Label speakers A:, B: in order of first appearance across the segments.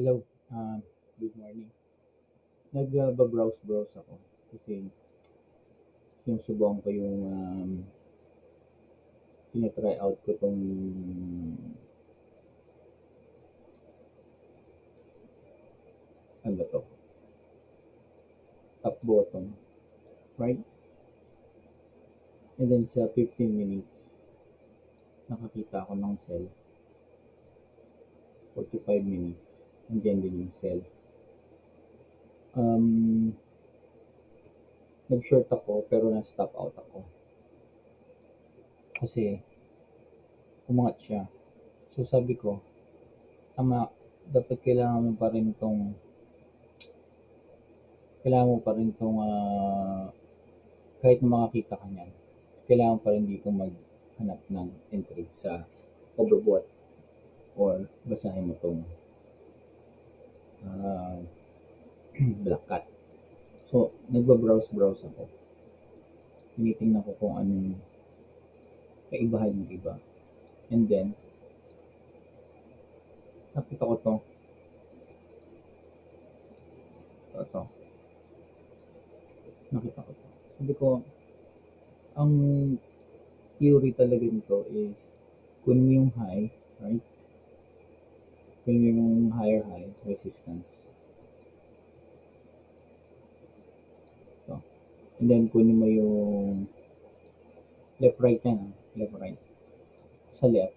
A: Hello, good morning. Nagba-browse ako kasi sinusubukan ko yung tina-try out ko tong ano ba 'to, top bottom, right? And then sa 15 minutes, nakakita ako ng sell. 45 minutes, nandiyan din yung sell. Um, Nag-short ako pero na-stop out ako kasi umangat siya. So sabi ko, tama, dapat kailangan mo pa rin tong kahit na makakita ka niyan, kailangan pa rin dito maghanap ng entry sa overbought or basahin mo 'tong ah, black cat. So, nagba-browse ako. Tinitingnan ko kung anong kaibahan ng iba. And then, nakita ko 'to, ito, nakita ko 'to. Sabi ko, ang theory talaga nito is kunin mo yung high, right? Kunin mo yung higher high resistance. Ito. And then, kunin mo yung left-right yan, left-right. Sa left,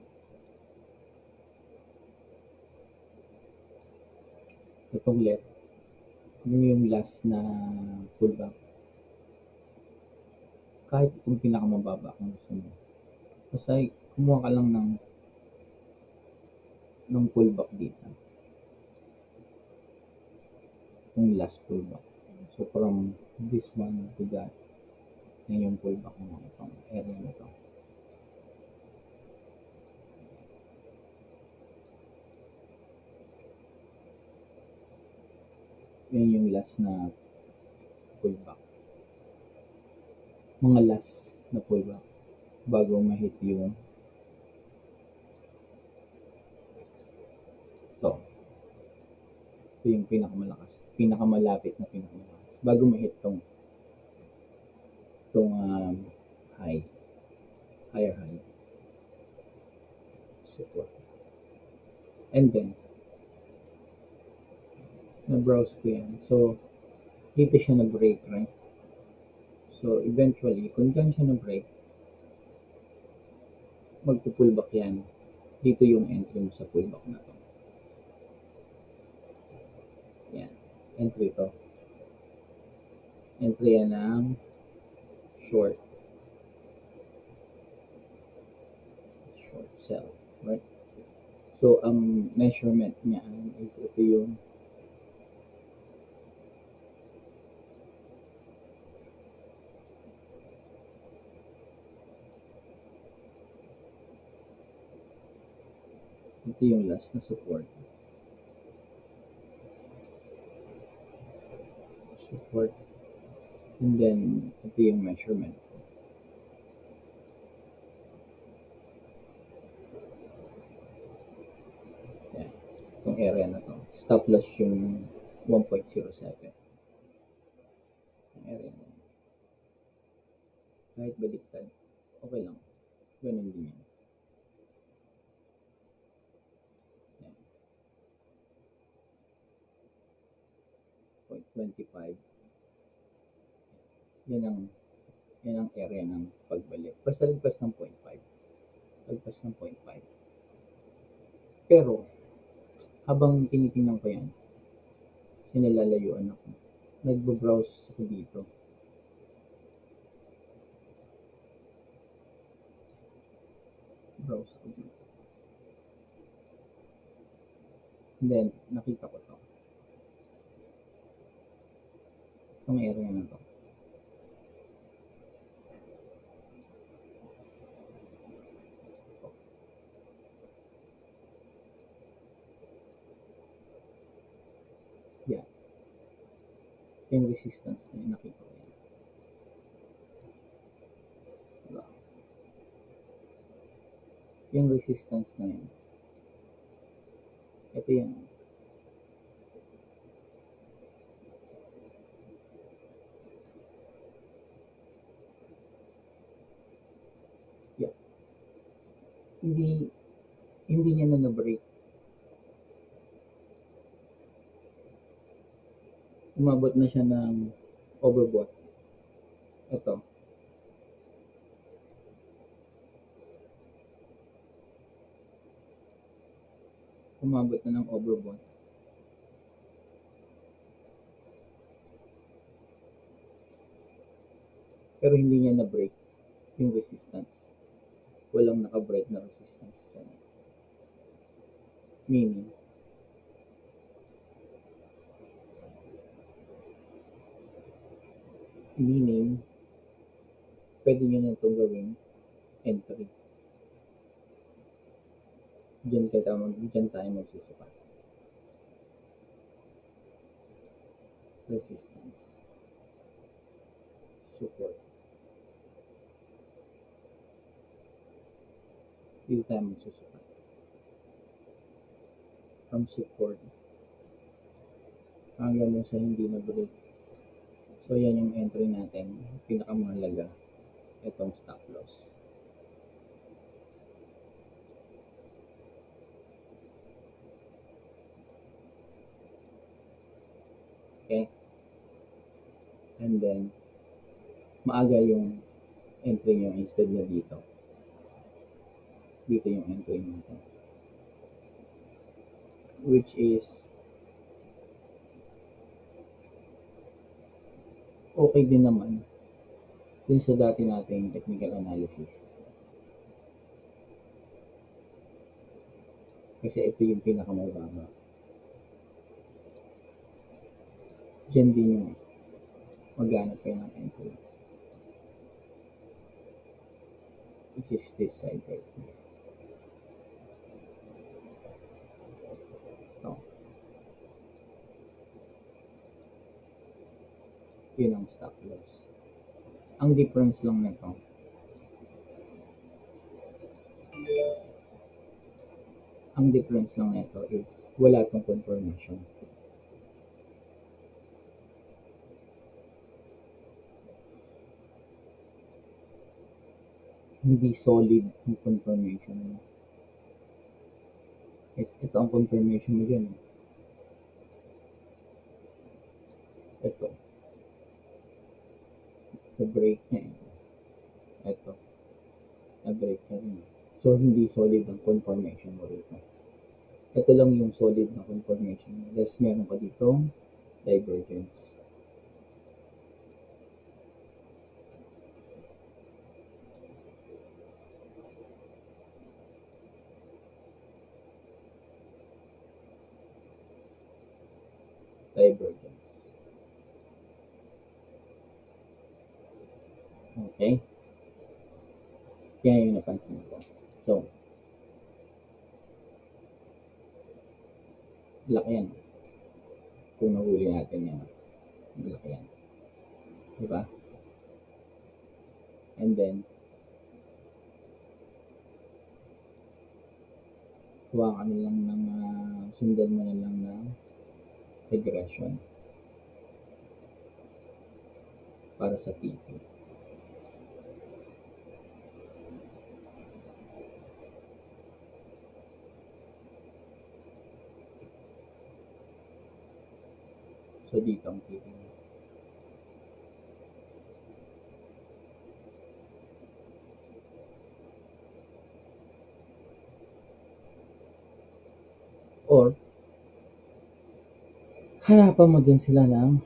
A: itong left, kunin mo yung last na pullback. Kahit kung pinakamababa kung gusto mo. Basta kumuha ka lang ng pullback dito. Yung last pullback. So from this one to that, yan yung pullback mo itong area na ito. Yan yung last na pullback. Mga last na pullback bago ma-hit yung to. Ito yung pinakamalapit na pinakamalakas. Bago ma-hit tong high, higher high. Support. And then, na-browse ko yan. So, dito siya na-break, right? So, eventually, kung dyan siya na-break, magpo-pullback yan. Dito yung entry mo sa pullback na to. Yan. Entry to. Entry yan ng short. Short sell. Right? So, ang measurement niya is ito yung last na support. Support. And then, ito yung measurement. Yan. Itong area na to. Stop loss yung 1.07. Yung area na yan. Kahit baliktad, okay lang. Ganun din yan. Yan. 0.25. Yan ang area ng pagbalik. Basta lagpas ng 0.5. Lagpas ng 0.5. Pero, habang tinitingnan ko yan, sinilalayuan ako. Nagbo-browse ako dito. Browse ako dito. And then, nakita ko to. Itong area na to. Yan. Yung resistance na yun, nakita ko yan. Diba? Yung resistance na yun. Ito yan. hindi hindi niya na na-break. Umabot na siya ng overbought. Ito, umabot na ng overbought. Pero hindi niya na-break yung resistance. Walang naka-break na resistance dyan. Meaning, pwede nyo na itong gawing entry. Diyan tayo magsusukat. Resistance. Support. Dito tayo magsusukat. From support hanggang sa hindi na-break. So, yan yung entry natin. Pinakamahalaga. Itong stop loss. Okay? And then, maaga yung entry nyo instead na dito. Dito yung entry natin. Which is okay din naman dun sa dati nating technical analysis. Kasi ito yung pinakamababa. Diyan din yung maghanap kayo ng entry. Which is this side right here. Ito. Yun ang stop loss. Ang difference lang nito, is wala itong confirmation. Hindi solid ang confirmation mo. Ito ang confirmation mo dyan. Ito. Na-break niya eh. Ito. Na-break niya rin. So, hindi solid ang confirmation mo rito. Ito lang yung solid na confirmation mo. Less meron pa dito divergence. Divergence. Okay? Yan yung napansin ko. So, laki yan. Kung nahuli natin yan, malaki yan. Diba? And then, kuha ka na lang ng, sundan mo na lang ng regression para sa TP. So, dito ang TP. Or, hanapan mo din sila ng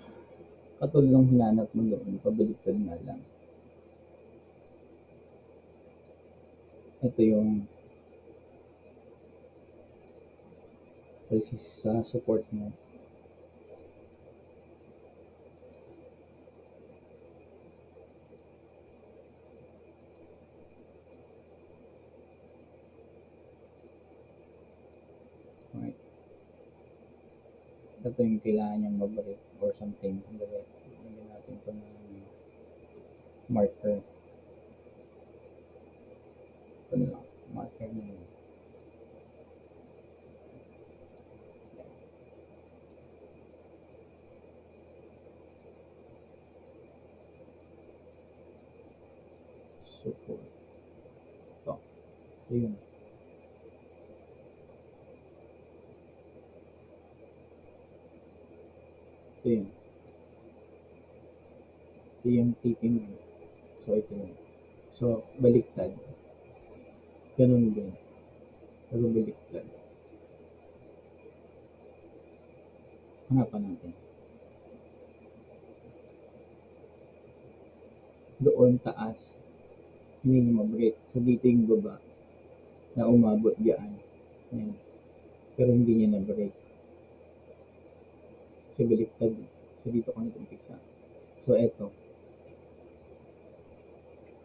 A: katulad ng hinanap mo doon, pabaliktad nga lang. Ito yung resist sa support mo. Right. Ito yung kailangan niyang mabalik or something. Lagyan natin ito ng marker. Ito na lang. Marker na yun. Support. Ito. Ito yun. yun. Ito yung tipping mo. So, ito yun. So, baliktad. Ganun din. Pero baliktad. Hanapan natin. Doon taas. Hindi niya ma-break. So, dito yung baba na umabot diyan. Ayan. Pero hindi niya na-break. Kasi baliktad. So, dito ka nag-umpisa. So, eto.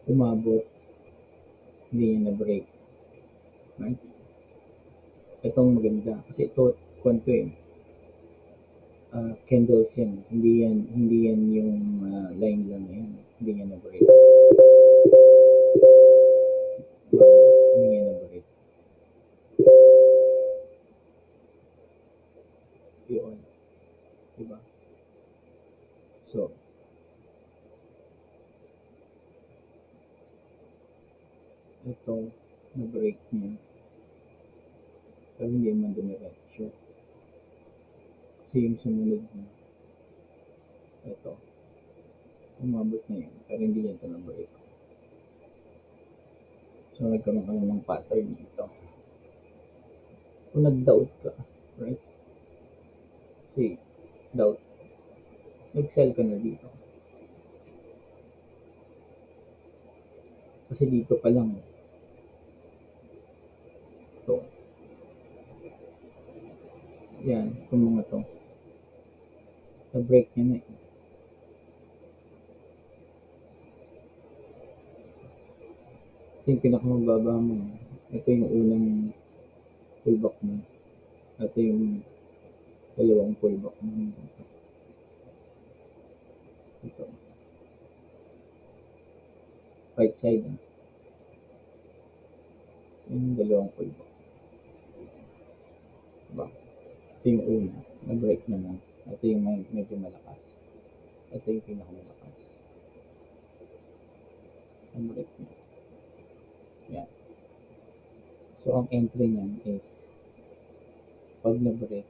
A: Umabot. Hindi niya na-break. Right? Itong maganda. Kasi ito, kwento eh. Candles yan. Hindi yan yung line lang yan. Hindi niya na-break. Hindi niya na-break. Yun. Diba? So, ito, na-break niya. Pero hindi man dumiretso. Kasi yung sumunod niya, ito, umabot na yun. Pero hindi niya ito na-break. So, nagkaroon ka ng pattern dito. Kung nag-doubt ka, right? Kasi, doubt. Nag-sell ka na dito. Kasi dito pa lang, ito. Yan, itong mga to. Na-break niya na eh. Ito yung pinakamababa mo. Ito yung unang pullback mo. Ito yung dalawang pullback mo. Ito. Right side. Yung dalawang pullback. Diba? Ito yung una. Na-break na lang. Ito yung medyo malakas. Ito yung pinakamalakas. Na-break na. Yan. So, ang entry niyan is pag na-break,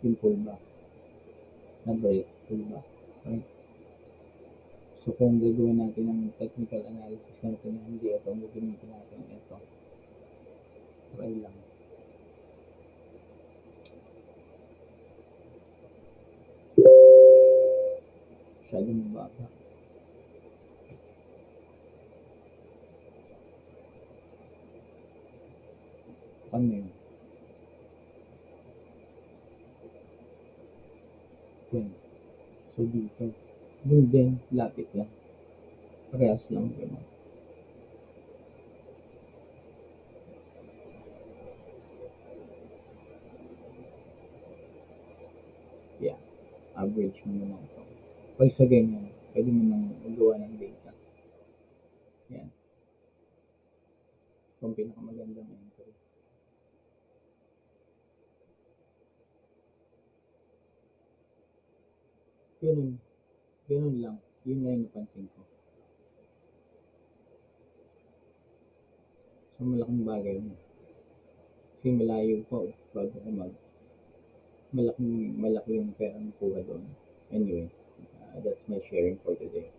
A: yung pullback. Na-break, pullback. Right? So, kung gagawin natin ng technical analysis natin na hindi ito, gagamitin natin ito. Try lang. Masyadong mababa. Paano yun? Yun. So, dito. Dun din, lapit lang. Parehas lang gano'n. Yeah. Average mo na lang ito. Pag sa ganyan, pwede mo nang magawa ng data. Yan. Ito ang pinakamagandang entry. Ganun. Ganun lang. Yun nga yung napansin ko. So, malaking bagay mo. Kasi malayo pa bago ka malaki yung pera nakuha doon. Anyway, that's my sharing for today.